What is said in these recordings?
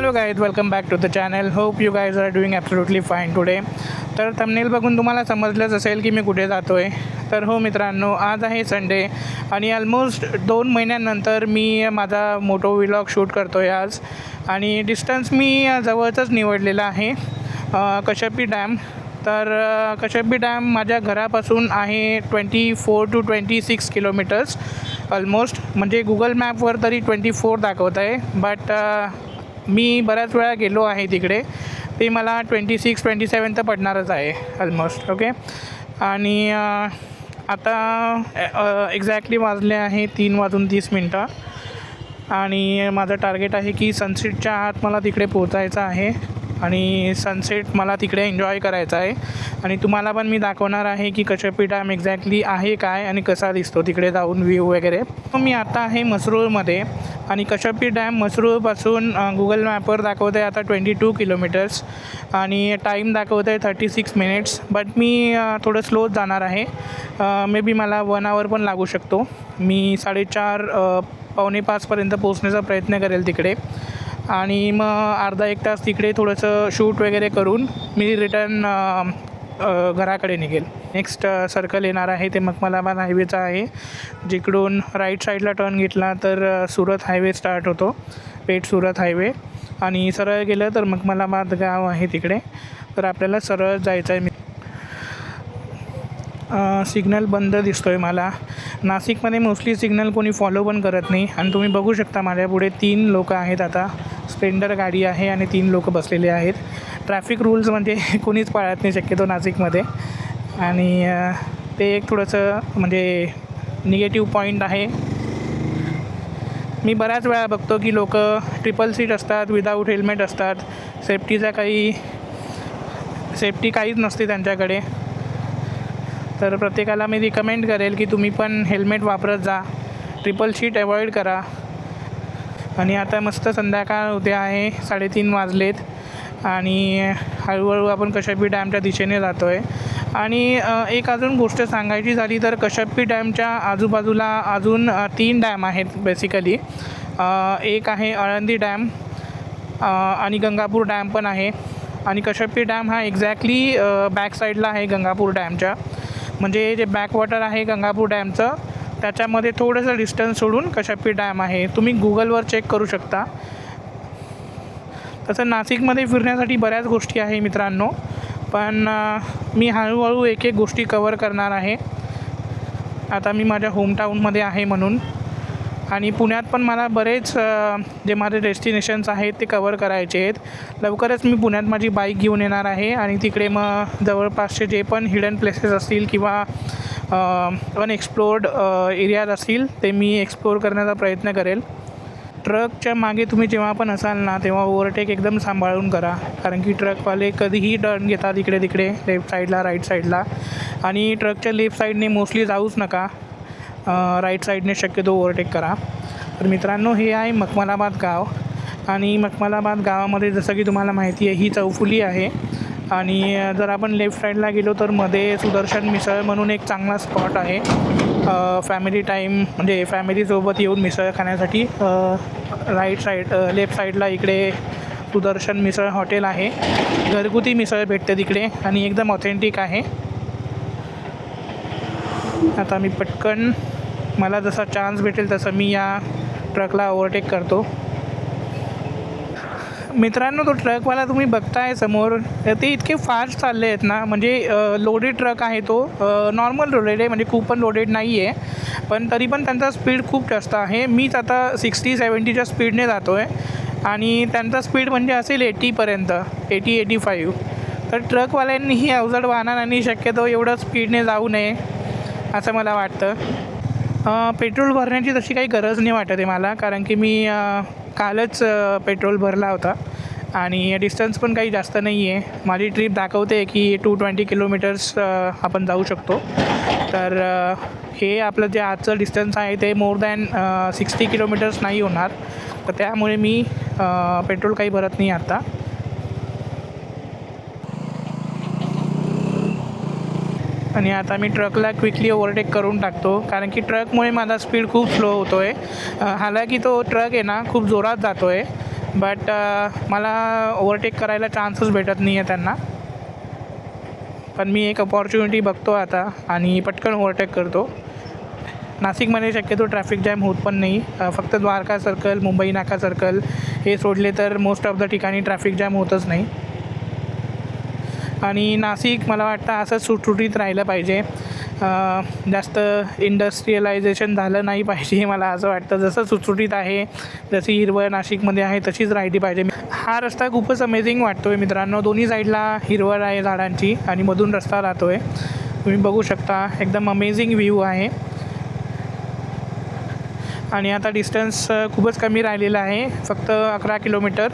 Hello guys, welcome back to the channel. Hope you guys are doing absolutely fine today. तर thumbnail बघून तुम्हाला समजलंच असेल की मी कुठे जातो आहे. तर हो मित्रांनो, आज आहे संडे आणि ऑलमोस्ट 2 महिन्यांनंतर मी माझा मोटो व्लॉग शूट करतो आहे आज. आणि डिस्टन्स मी जवळचंच निवडलेलं आहे, कशेपी डॅम. तर कशेपी डॅम माझ्या घरापासून आहे 24 to 26 किलोमीटर्स ऑलमोस्ट. म्हणजे गुगल मॅपवर तरी 24 दाखवत आहे, बट मी बऱ्याच वेळा गेलो आहे तिकडे. ते मला 26-27 तर पडणारच आहे ऑलमोस्ट. ओके. आणि आता एक्झॅक्टली वाजले आहे 3:30 आणि माझं टार्गेट आहे की सनसेटच्या आत मला तिकडे पोचायचं आहे आणि सनसेट मला तिकडे एन्जॉय करायचा आहे. आणि तुम्हाला पण मी दाखवणार आहे की कशेपी डॅम एक्झॅक्टली आहे काय आणि कसा दिसतो तिकडे जाऊन व्ह्यू वगैरे. मी आता आहे मसरूळमध्ये आणि कशेपी डॅम मसरूळपासून गुगल मॅपवर दाखवत आहे आता 22 किलोमीटर्स आणि टाईम दाखवत आहे 36 मिनिट्स. बट मी थोडं स्लोच जाणार आहे. मे बी मला 1 hour पण लागू शकतो. मी 4:30 पावणे 5पर्यंत पोचण्याचा प्रयत्न करेल तिकडे आणि मग अर्धा 1 तास तिकडे थोडंसं शूट वगैरे करून मी रिटर्न घराकडे निघेल. नेक्स्ट सर्कल येणार आहे ते मखमलाबाद हायवेचा आहे, जिकडून राईट साईडला टर्न घेतला तर सुरत हायवे स्टार्ट होतो, पेठ सुरत हायवे. आणि सरळ गेलं तर मखमलाबाद गाव आहे तिकडे. तर आपल्याला सरळ जायचं आहे. सिग्नल बंद दिसतो आहे मला. नाशिकमध्ये मोस्टली सिग्नल कोणी फॉलो पण करत नाही. आणि तुम्ही बघू शकता माझ्यापुढे 3 लोक आहेत. आता स्प्लेंडर गाडी आहे आणि 3 लोक बसलेले आहेत. ट्रॅफिक रूल्स म्हणजे कोणीच पाळत नाही शक्यतो नाशिकमध्ये. आणि ते एक थोडंसं म्हणजे निगेटिव्ह पॉईंट आहे. मी बऱ्याच वेळा बघतो की लोक ट्रिपल सीट असतात, विदाऊट हेल्मेट असतात. सेफ्टी काहीच नसते त्यांच्याकडे. तर प्रत्येकाला मी रिकमेंड करेल की तुम्ही पण हेल्मेट वापरत जा, ट्रिपल सीट अवॉइड करा. आणि आता मस्त संध्याकाळ होते आहे, 3:30 वाजलेत आणि हळूहळू आपण कशेपी डॅमच्या दिशेने जातो आहे. आणि एक अजून गोष्ट सांगायची झाली तर कशेपी डॅमच्या आजूबाजूला अजून 3 डॅम आहेत बेसिकली. एक आहे आळंदी डॅम आणि गंगापूर डॅम पण आहे. आणि कशेपी डॅम हा एक्झॅक्टली बॅक साईडला आहे गंगापूर डॅमच्या. म्हणजे जे बॅकवॉटर आहे गंगापूर डॅमचं, त्याच्यामध्ये थोडंसं डिस्टन्स सोडून कशेपी डॅम आहे. तुम्ही गुगलवर चेक करू शकता. तसं नाशिकमध्ये फिरण्यासाठी बऱ्याच गोष्टी आहे मित्रांनो, पण मी हळूहळू एक गोष्टी कवर करणार आहे. आता मी माझ्या होमटाऊनमध्ये आहे म्हणून. आणि पुण्यात पण मला बरेच जे माझे डेस्टिनेशन्स आहेत ते कवर करायचे आहेत. लवकरच मी पुण्यात माझी बाईक घेऊन येणार आहे आणि तिकडे मग जवळपासचे जे पण हिडन प्लेसेस असतील किंवा अनएक्सप्लोर्ड एरियाज असतील ते मी एक्सप्लोर करण्याचा प्रयत्न करेल. ट्रकच्या मागे तुम्ही जेव्हा पण असाल ना, तेव्हा ओव्हरटेक एकदम सांभाळून करा, कारण की ट्रकवाले कधीही टर्न घेतात इकडे तिकडे, लेफ्ट साईडला राईट साईडला. आणि ट्रकच्या लेफ्ट साईडने मोस्टली जाऊच नका, राईट साईडने शक्यतो ओव्हरटेक करा. तर मित्रांनो, हे आहे मखमलाबाद गाव. आणि मखमलाबाद गावामध्ये जसं की तुम्हाला माहिती आहे ही चौफुली आहे. आणि जर आपण लेफ्ट साईडला गेलो तर मध्ये सुदर्शन मिसळ म्हणून एक चांगला स्पॉट आहे, फॅमिली टाईम म्हणजे फॅमिलीसोबत येऊन मिसळ खाण्यासाठी. लेफ्ट साईडला इकडे सुदर्शन मिसळ हॉटेल आहे. घरगुती मिसळ भेटते तिकडे आणि एकदम ऑथेंटिक आहे. आता मी पटकन मला जसा चान्स भेटेल तसं मी या ट्रकला ओव्हरटेक करतो. मित्रांनो, तो ट्रकवाला तुम्ही बघताय समोर, ते इतके फास्ट चालले आहेत ना, म्हणजे लोडेड ट्रक आहे तो. नॉर्मल लोडेड आहे, म्हणजे खूप पण लोडेड नाही आहे, पण तरी पण त्यांचा स्पीड खूप जास्त आहे. मीच आता 60-70च्या स्पीडने जातो आहे आणि त्यांचा स्पीड म्हणजे असेल 80पर्यंत, 80-85. तर ट्रकवाल्यांनीही अवजड वाहनांनी शक्यतो एवढं स्पीडने जाऊ नये असं मला वाटतं. पेट्रोल भरण्याची तशी काही गरज नाही वाटत आहे मला, कारण की मी कालच पेट्रोल भरला होता आणि डिस्टन्स पण काही जास्त नाही आहे. माझी ट्रिप दाखवते की 220 किलोमीटर्स आपण जाऊ शकतो. तर हे आपलं जे आजचं डिस्टन्स आहे ते मोर दॅन 60 किलोमीटर्स नाही होणार. तर त्यामुळे मी पेट्रोल काही भरत नाही आता. आणि आता मी ट्रकला क्विकली ओव्हरटेक करून टाकतो, कारण की ट्रकमुळे माझा स्पीड खूप स्लो होतो आहे. हालाकी तो ट्रक आहे ना खूप जोरात जातो आहे बट मला ओव्हरटेक करायला चान्सच भेटत नाही आहे त्यांना. पण मी एक अपॉर्च्युनिटी बघतो आता आणि पटकन ओव्हरटेक करतो. नाशिकमध्ये शक्यतो ट्रॅफिक जॅम होत पण नाही. फक्त द्वारका सर्कल, मुंबई नाका सर्कल हे सोडले तर मोस्ट ऑफ द ठिकाणी ट्रॅफिक जॅम होतच नाही. आणि नाशिक मला वाटतं असंच सुटसुटीत राहिलं पाहिजे. जास्त इंडस्ट्रियलायझेशन झालं नाही पाहिजे. मला असं वाटतं जसं सुटसुटीत आहे, जशी हिरवळ नाशिकमध्ये आहे तशीच राहिली पाहिजे. हा रस्ता खूपच अमेझिंग वाटतो आहे मित्रांनो. दोन्ही साईडला हिरवळ आहे झाडांची आणि मधून रस्ता राहतो आहे. तुम्ही बघू शकता एकदम अमेझिंग व्ह्यू आहे. आणि आता डिस्टन्स खूपच कमी राहिलेलं आहे, फक्त 11 किलोमीटर,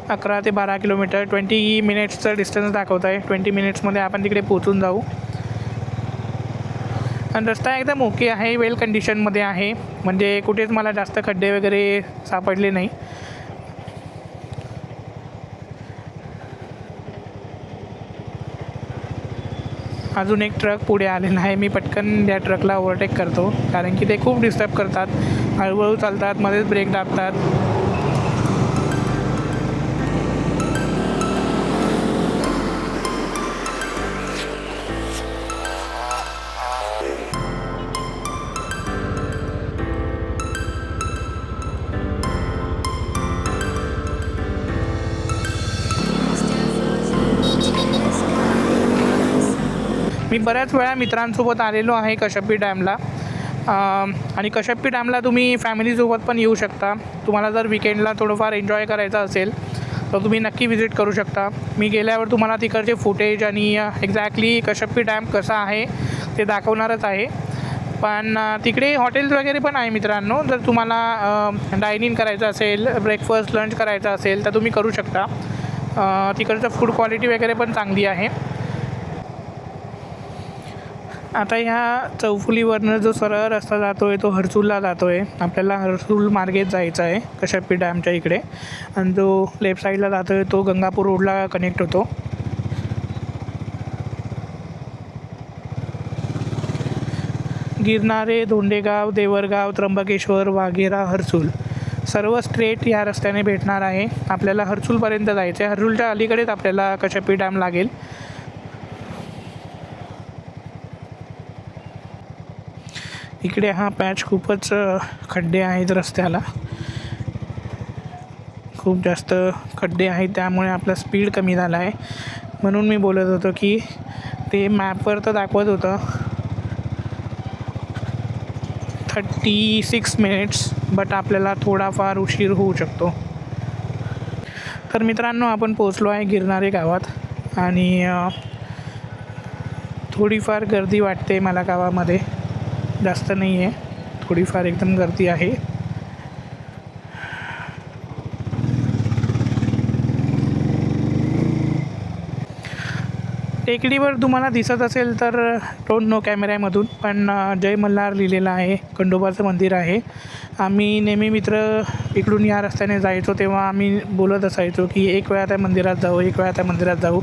11 ते 12 किलोमीटर. 20 मिनिट्सचं डिस्टन्स दाखवत आहे. 20 मिनिट्समध्ये आपण तिकडे पोचून जाऊ. आणि रस्ता एकदम ओके आहे, वेल कंडिशनमध्ये आहे. म्हणजे कुठेच मला जास्त खड्डे वगैरे सापडले नाही. अजून एक ट्रक पुढे आलेला आहे. मी पटकन त्या ट्रकला ओव्हरटेक करतो, कारण की ते खूप डिस्टर्ब करतात. हळूहळू चालतात, मध्येच ब्रेक दाबतात. मी बऱ्याच वेळा मित्रांसोबत आलेलो आहे कशेप्पी डॅमला. आणि कशेप्पी डॅमला तुम्ही फॅमिलीसोबत पण येऊ शकता. तुम्हाला जर विकेंडला थोडंफार एन्जॉय करायचं असेल तर तुम्ही नक्की विजिट करू शकता. मी गेल्यावर तुम्हाला तिकडचे फुटेज आणि एक्झॅक्टली कशेप्पी डॅम कसा आहे ते दाखवणारच आहे. पण तिकडे हॉटेल्स वगैरे पण आहे मित्रांनो. जर तुम्हाला डायन इन करायचं असेल, ब्रेकफास्ट लंच करायचं असेल तर तुम्ही करू शकता. तिकडचं फूड क्वालिटी वगैरे पण चांगली आहे. आता ह्या चौफुलीवरनं जो सरळ रस्ता जातो आहे तो हर्सूलला जातो आहे. आपल्याला हर्सूल मार्गेच जायचं आहे कशेप्पी डॅमच्या इकडे. आणि जो लेफ्ट साईडला जातो आहे तो गंगापूर रोडला कनेक्ट होतो. गिरनारे, धोंडेगाव, देवरगाव, त्र्यंबकेश्वर, वाघेरा, हर्सूल सर्व स्ट्रेट या रस्त्याने भेटणार आहे. आपल्याला हर्सूलपर्यंत जायचं आहे. हर्सूलच्या अलीकडेच आपल्याला कशेप्पी डॅम लागेल. इकडे हा पॅच खूपच खड्डे आहेत रस्त्याला, खूप जास्त खड्डे आहेत. त्यामुळे आपला स्पीड कमी झाला आहे. म्हणून मी बोलत होतो की ते मॅपवर तर दाखवत होतं 36 मिनिट्स, बट आपल्याला थोडाफार उशीर होऊ शकतो. तर मित्रांनो आपण पोचलो आहे गिरनारे गावात. आणि थोडीफार गर्दी वाटते मला गावामध्ये, जास्त नाही आहे, थोडीफार एकदम गर्दी आहे. टेकडीवर तुम्हाला दिसत असेल तर डोंट नो कॅमेऱ्यामधून, पण जय मल्हार लिहिलेलं आहे. खंडोबाचं मंदिर आहे. आम्ही नेहमी मित्र इकडून या रस्त्याने जायचो तेव्हा आम्ही बोलत असायचो की एक वेळा त्या मंदिरात जाऊ, एक वेळा त्या मंदिरात जाऊ.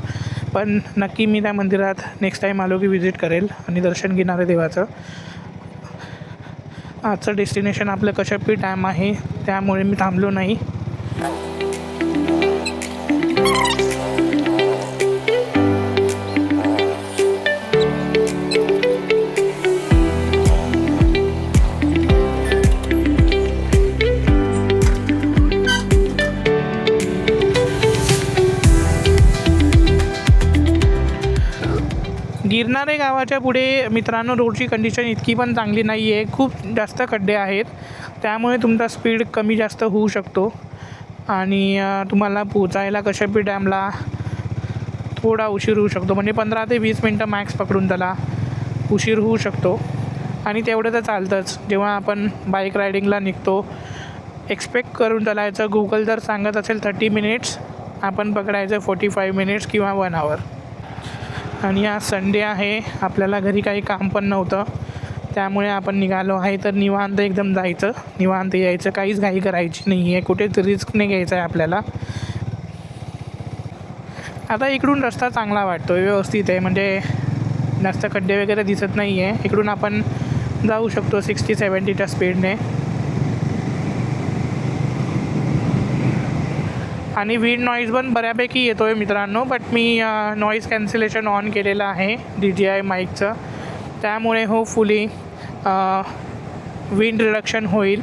पण नक्की मी त्या मंदिरात नेक्स्ट टाईम आलो की विजिट करेल आणि दर्शन घेणार आहे देवाचं. आजचं डेस्टिनेशन आपलं कशेप्पी डॅम आहे, त्यामुळे मी थांबलो नाही. गिरनारे गावाच्या पुढे मित्रांनो रोडची कंडिशन इतकी पण चांगली नाही आहे. खूप जास्त खड्डे आहेत, त्यामुळे तुमचा स्पीड कमी जास्त होऊ शकतो. आणि तुम्हाला पोचायला कशेप्पी डॅमला थोडा उशीर होऊ शकतो. म्हणजे 15 ते 20 मिनटं मॅक्स पकडून त्याला उशीर होऊ शकतो. आणि तेवढं तर चालतंच. जेव्हा आपण बाईक रायडिंगला निघतो एक्सपेक्ट करून चालायचं. गुगल जर सांगत असेल 30 मिनिट्स, आपण पकडायचं 45 मिनिट्स किंवा 1 आवर. आणि आज संडे आहे, आपल्याला घरी काही काम पण नव्हतं, त्यामुळे आपण निघालो आहे. तर निवांत एकदम जायचं, निवांत यायचं, काहीच घाई करायची नाही आहे, कुठेच रिस्क नाही घ्यायचं आहे आपल्याला. आता इकडून रस्ता चांगला वाटतो, व्यवस्थित आहे, म्हणजे जास्त खड्डे वगैरे दिसत नाही आहे. इकडून आपण जाऊ शकतो 60-70च्या स्पीडने. आणि विंड नॉईज पण बऱ्यापैकी येतो आहे मित्रांनो, but me noise cancellation on केलेलं आहे DJI माईकचं, त्यामुळे होपफुली विंड रिडक्शन होईल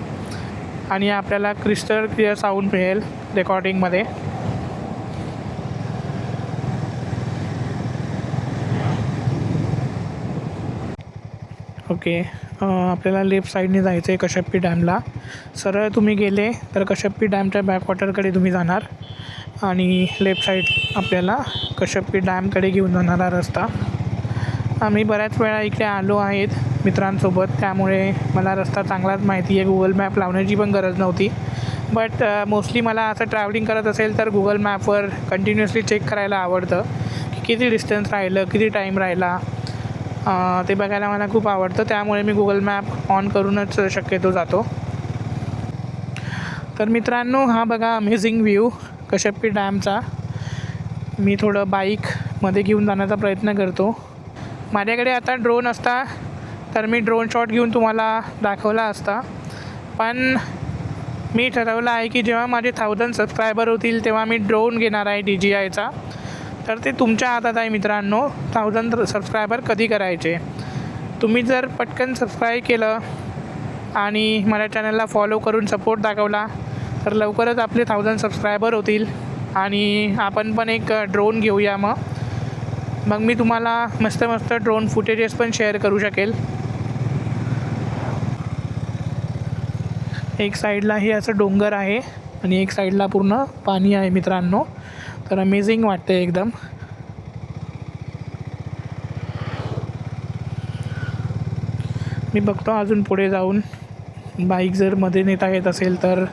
आणि आपल्याला क्रिस्टल क्लिअर साऊंड मिळेल रेकॉर्डिंगमध्ये. ओके, आपल्याला लेफ्ट साईडने जायचं आहे कशप्पी डॅमला. सरळ तुम्ही गेले तर कशप्पी डॅमच्या बॅकवॉटरकडे तुम्ही जाणार आणि लेफ्ट साईड आपल्याला कशप्पी डॅमकडे घेऊन जाणारा रस्ता. आम्ही बऱ्याच वेळा इकडे आलो आहेत मित्रांसोबत, त्यामुळे मला रस्ता चांगलाच माहिती आहे. गुगल मॅप लावण्याची पण गरज नव्हती. बट मोस्टली मला असं ट्रॅव्हलिंग करत असेल तर गुगल मॅपवर कंटिन्युअसली चेक करायला आवडतं की किती डिस्टन्स राहिलं, किती टाईम राहिला, ते बघायला मला खूप आवडतं. त्यामुळे मी गुगल मॅप ऑन करूनच शक्यतो जातो. तर मित्रांनो, हा बघा अमेझिंग व्ह्यू कशप्पी डॅमचा. मी थोडं बाईकमध्ये घेऊन जाण्याचा प्रयत्न करतो. माझ्याकडे आता ड्रोन असता तर मी ड्रोन शॉट घेऊन तुम्हाला दाखवला असता, पण मी ठरवलं आहे की जेव्हा माझे 1000 सबस्क्रायबर होतील तेव्हा मी ड्रोन घेणार आहे DJIचा. तर ते तुमच्या हातात आहे मित्रांनो, 1000 सबस्क्रायबर कधी करायचे. तुम्ही जर पटकन सबस्क्राईब केलं आणि माझ्या चॅनलला फॉलो करून सपोर्ट दाखवला तर लवकरच आपले 1000 सबस्क्रायबर होतील आणि आपण पण एक ड्रोन घेऊया. मग मी तुम्हाला मस्त ड्रोन फुटेजेस पण शेअर करू शकेल. एक साईडलाही असं डोंगर आहे आणि एक साईडला पूर्ण पाणी आहे मित्रांनो. तर अमेझिंग वाटते एकदम. मी बघतो अजून पुढे जाऊन बाईक जर मध्ये नेता येत असेल तर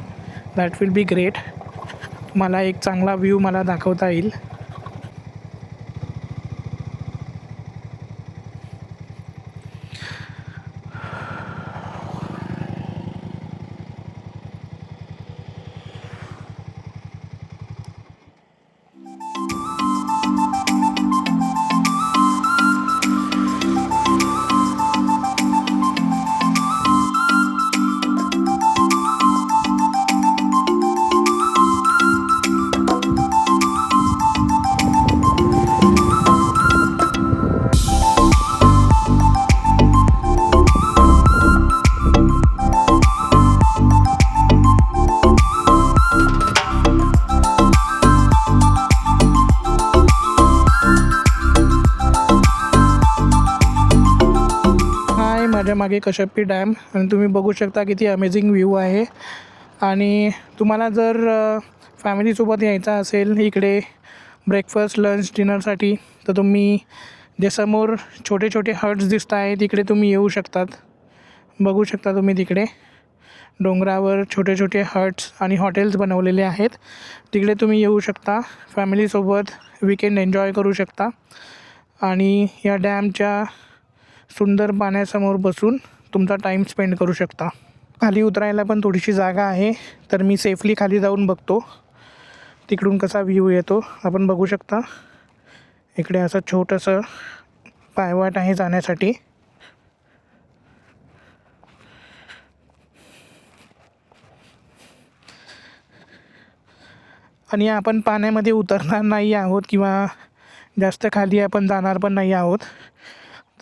दॅट विल बी ग्रेट. मला एक चांगला व्ह्यू मला दाखवता येईल. माझ्या मागे कशप्पी डॅम आणि तुम्ही बघू शकता किती अमेझिंग व्ह्यू आहे. आणि तुम्हाला जर फॅमिलीसोबत यायचं असेल इकडे ब्रेकफास्ट, लंच, डिनरसाठी तर तुम्ही जे समोर छोटे छोटे हट्स दिसत आहे तिकडे तुम्ही येऊ शकतात. बघू शकता तुम्ही तिकडे डोंगरावर छोटे छोटे हट्स आणि हॉटेल्स बनवलेले आहेत. तिकडे तुम्ही येऊ शकता, फॅमिलीसोबत विकेंड एन्जॉय करू शकता आणि या डॅमच्या सुंदर पाण्यासमोर बसून तुमचा टाईम स्पेंड करू शकता. खाली उतरायला पण थोडीशी जागा आहे, तर मी सेफली खाली जाऊन बघतो तिकडून कसा व्ह्यू येतो. आपण बघू शकता इकडे असं छोटंसं पायवाट आहे जाण्यासाठी. आणि आपण पाण्यामध्ये उतरणार नाही आहोत किंवा जास्त खाली आपण जाणार पण नाही आहोत.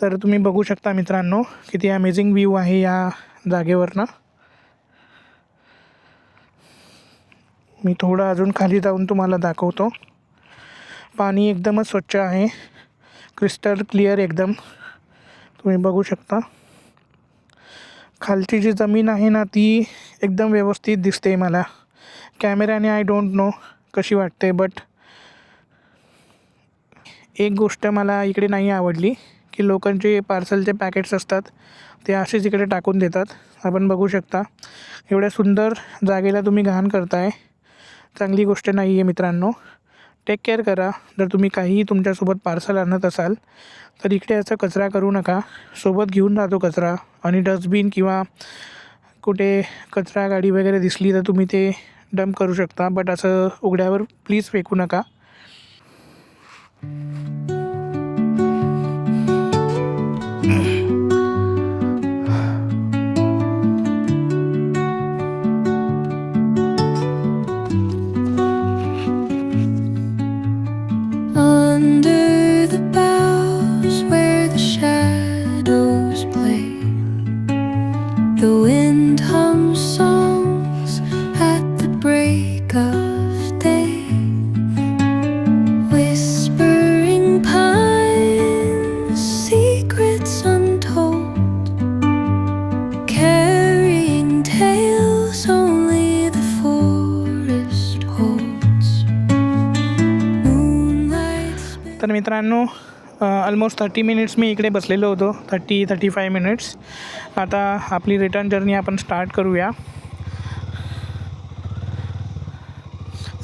तर तुम्ही बघू शकता मित्रांनो किती अमेझिंग व्ह्यू आहे या जागेवरनं. मी थोडं अजून खाली जाऊन तुम्हाला दाखवतो. पाणी एकदमच स्वच्छ आहे, क्रिस्टल क्लिअर एकदम. तुम्ही बघू शकता खालची जी जमीन आहे ना ती एकदम व्यवस्थित दिसते मला. कॅमेऱ्याने आय डोंट नो कशी वाटते, बट एक गोष्ट मला इकडे नाही आवडली की लोकांचे पार्सलचे पॅकेट्स असतात ते असेच इकडे टाकून देतात. आपण बघू शकता एवढ्या सुंदर जागेला तुम्ही घाण करताय. चांगली गोष्ट नाही आहे मित्रांनो. टेक केअर करा. जर तुम्ही काहीही तुमच्यासोबत पार्सल आणत असाल तर इकडे असं कचरा करू नका. सोबत घेऊन जातो कचरा आणि डस्टबिन किंवा कुठे कचरा गाडी वगैरे दिसली तर तुम्ही ते डंप करू शकता, बट असं उघड्यावर प्लीज फेकू नका. तर मित्रांनो ऑलमोस्ट 30 मिनिट्स मी इकडे बसलेलो होतो, 30-35 मिनिट्स. आता आपली रिटर्न जर्नी आपण स्टार्ट करूया.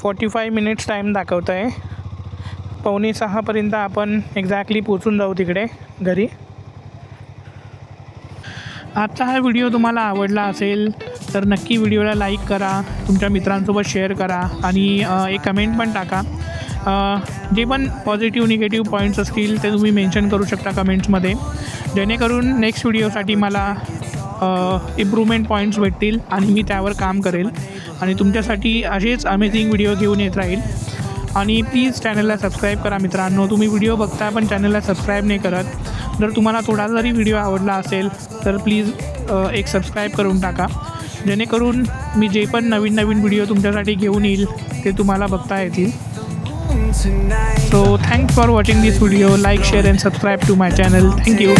45 मिनिट्स टाईम दाखवत आहे. 5:45पर्यंत आपण एक्झॅक्टली पोचून जाऊ तिकडे घरी. आजचा हा व्हिडिओ तुम्हाला आवडला असेल तर नक्की व्हिडिओला लाईक करा, तुमच्या मित्रांसोबत शेअर करा आणि एक कमेंट पण टाका. जे पण पॉझिटिव्ह निगेटिव्ह पॉईंट्स असतील ते तुम्ही मेन्शन करू शकता कमेंट्समध्ये, जेणेकरून नेक्स्ट व्हिडिओसाठी मला इम्प्रूव्हमेंट पॉईंट्स भेटतील आणि मी त्यावर काम करेल आणि तुमच्यासाठी असेच अमेझिंग व्हिडिओ घेऊन येत राहील. आणि प्लीज चॅनलला सबस्क्राईब करा मित्रांनो. तुम्ही व्हिडिओ बघता पण चॅनलला सबस्क्राईब नाही करत. जर तुम्हाला थोडा जरी व्हिडिओ आवडला असेल तर प्लीज एक सबस्क्राईब करून टाका, जेणेकरून मी जे पण नवीन व्हिडिओ तुमच्यासाठी घेऊन येईल ते तुम्हाला बघता येतील. So thanks for watching this video. Like, share and subscribe to my channel. Thank you.